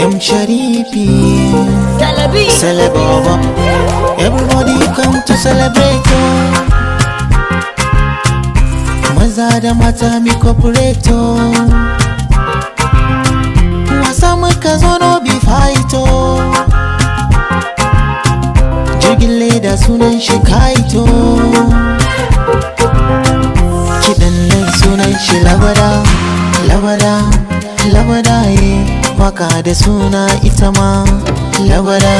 M Sharifi, Celebi. Celebaba. Everybody come to celebrate. Maza da mata mi cooperate. Wasa muka zo no be fight. Jirgin leda sunan shi kaito. Kiɗan nan sunan shi lagwada, lagwada, lagwada ye. Waka da suna ita ma lagwada,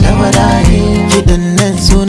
lagwada ye. Kiɗan nan sunan